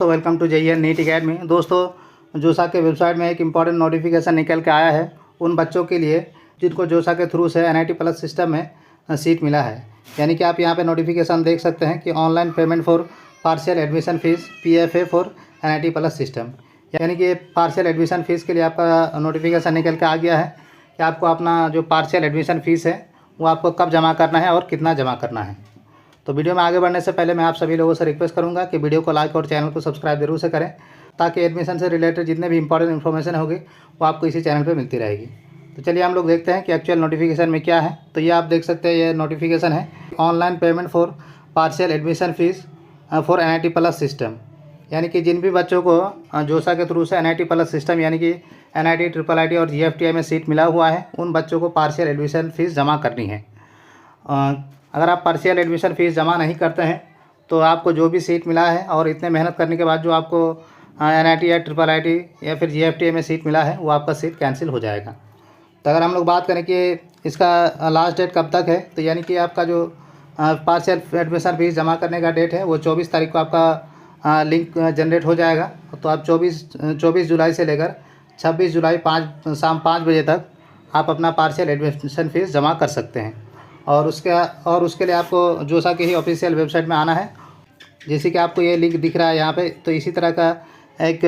तो welcome to JEE NEET academy. दोस्तों, JoSAA के वेबसाइट में एक इम्पॉर्टेंट नोटिफिकेशन निकल के आया है उन बच्चों के लिए जिनको जोसा के थ्रू से NIT प्लस सिस्टम में सीट मिला है। यानी कि आप यहाँ पे नोटिफिकेशन देख सकते हैं कि online payment for partial admission fees PFA for NIT plus system. यानी कि पार्शियल एडमिशन फ़ीस के लिए आपका नोटिफिकेशन निकल के आ गया है कि आपको अपना जो पार्शियल एडमिशन फ़ीस है वो आपको कब जमा करना है और कितना जमा करना है। तो वीडियो में आगे बढ़ने से पहले मैं आप सभी लोगों से रिक्वेस्ट करूंगा कि वीडियो को लाइक और चैनल को सब्सक्राइब जरूर से करें ताकि एडमिशन से रिलेटेड जितने भी इंपॉर्टेंट इन्फॉर्मेशन होगी वो आपको इसी चैनल पे मिलती रहेगी। तो चलिए हम लोग देखते हैं कि एक्चुअल नोटिफिकेशन में क्या है। तो ये आप देख सकते हैं, ये नोटिफिकेशन है online payment for partial admission fees for NIT plus system. यानी कि जिन भी बच्चों को जोसा के थ्रू से NIT प्लस सिस्टम यानी कि NIT IIIT और GFTI में सीट मिला हुआ है उन बच्चों को पार्शियल एडमिशन फ़ीस जमा करनी है। अगर आप पार्शियल एडमिशन फ़ीस जमा नहीं करते हैं तो आपको जो भी सीट मिला है और इतने मेहनत करने के बाद जो आपको NIT या IIIT या फिर GFTI में सीट मिला है वो आपका सीट कैंसिल हो जाएगा। तो अगर हम लोग बात करें कि इसका लास्ट डेट कब तक है, तो यानी कि आपका जो पार्शियल एडमिशन फ़ीस जमा करने का डेट है वो 24 तारीख को आपका लिंक जनरेट हो जाएगा। तो आप 24 जुलाई से लेकर 26 जुलाई शाम 5 बजे तक आप अपना पार्शियल एडमिशन फ़ीस जमा कर सकते हैं। और उसके लिए आपको जोसा के ही ऑफिशियल वेबसाइट में आना है। जैसे कि आपको ये लिंक दिख रहा है यहाँ पे, तो इसी तरह का एक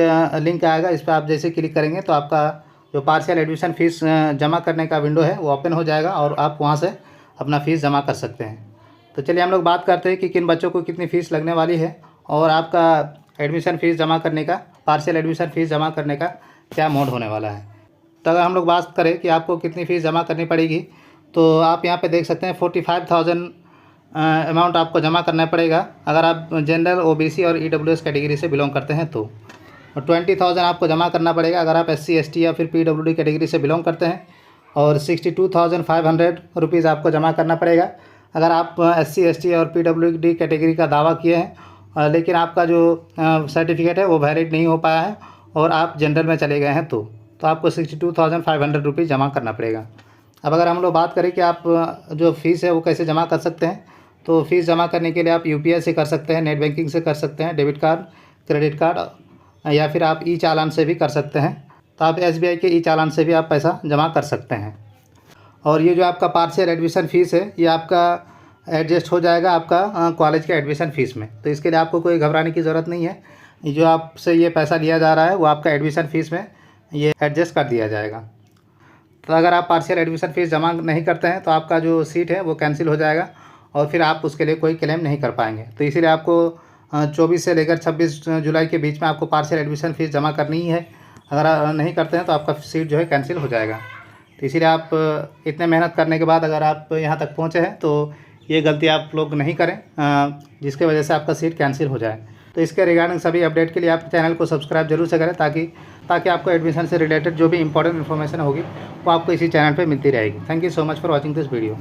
लिंक आएगा। इस पर आप जैसे क्लिक करेंगे तो आपका जो पार्शियल एडमिशन फ़ीस जमा करने का विंडो है वो ओपन हो जाएगा और आप वहाँ से अपना फ़ीस जमा कर सकते हैं। तो चलिए हम लोग बात करते हैं कि किन बच्चों को कितनी फ़ीस लगने वाली है और आपका एडमिशन फ़ीस जमा करने का, पार्शियल एडमिशन फ़ीस जमा करने का क्या मोड होने वाला है। तो अगर हम लोग बात करें कि आपको कितनी फ़ीस जमा करनी पड़ेगी, तो आप यहाँ पे देख सकते हैं 45,000 अमाउंट आपको जमा करना पड़ेगा अगर आप जनरल OBC और EWS कैटेगरी से बिलोंग करते हैं तो। और 20,000 आपको जमा करना पड़ेगा अगर आप SC ST या फिर PWD कैटेगरी से बिलोंग करते हैं। और 62,500 रुपीज़ आपको जमा करना पड़ेगा अगर आप SC ST और PWD कैटेगरी का दावा किए हैं लेकिन आपका जो सर्टिफिकेट है वो वैलिड नहीं हो पाया है और आप जनरल में चले गए हैं तो आपको 62,500 रुपीज़ जमा करना पड़ेगा। अब अगर हम लोग बात करें कि आप जो फ़ीस है वो कैसे जमा कर सकते हैं, तो फ़ीस जमा करने के लिए आप UPI से कर सकते हैं, नेट बैंकिंग से कर सकते हैं, डेबिट कार्ड, क्रेडिट कार्ड या फिर आप चालान से भी कर सकते हैं। तो आप SBI के चालान से भी आप पैसा जमा कर सकते हैं। और ये जो आपका पार्शियल एडमिशन फ़ीस है ये आपका एडजस्ट हो जाएगा आपका कॉलेज के एडमिशन फ़ीस में। तो इसके लिए आपको कोई घबराने की ज़रूरत नहीं है। जो आपसे ये पैसा लिया जा रहा है वो आपका एडमिशन फ़ीस में ये एडजस्ट कर दिया जाएगा। तो अगर आप पार्शियल एडमिशन फ़ीस जमा नहीं करते हैं तो आपका जो सीट है वो कैंसिल हो जाएगा और फिर आप उसके लिए कोई क्लेम नहीं कर पाएंगे। तो इसीलिए आपको 24 से लेकर 26 जुलाई के बीच में आपको पार्शियल एडमिशन फ़ीस जमा करनी ही है। अगर नहीं करते हैं तो आपका सीट जो है कैंसिल हो जाएगा। तो इसीलिए आप इतने मेहनत करने के बाद अगर आप यहाँ तक पहुँचे हैं तो ये गलती आप लोग नहीं करें जिसके वजह से आपका सीट कैंसिल हो जाए। तो इसके रिगार्डिंग सभी अपडेट के लिए आप चैनल को सब्सक्राइब जरूर से करें ताकि आपको एडमिशन से रिलेटेड जो भी इंपॉर्टेंट इन्फॉर्मेशन होगी वो आपको इसी चैनल पे मिलती रहेगी। Thank you so much for watching this video.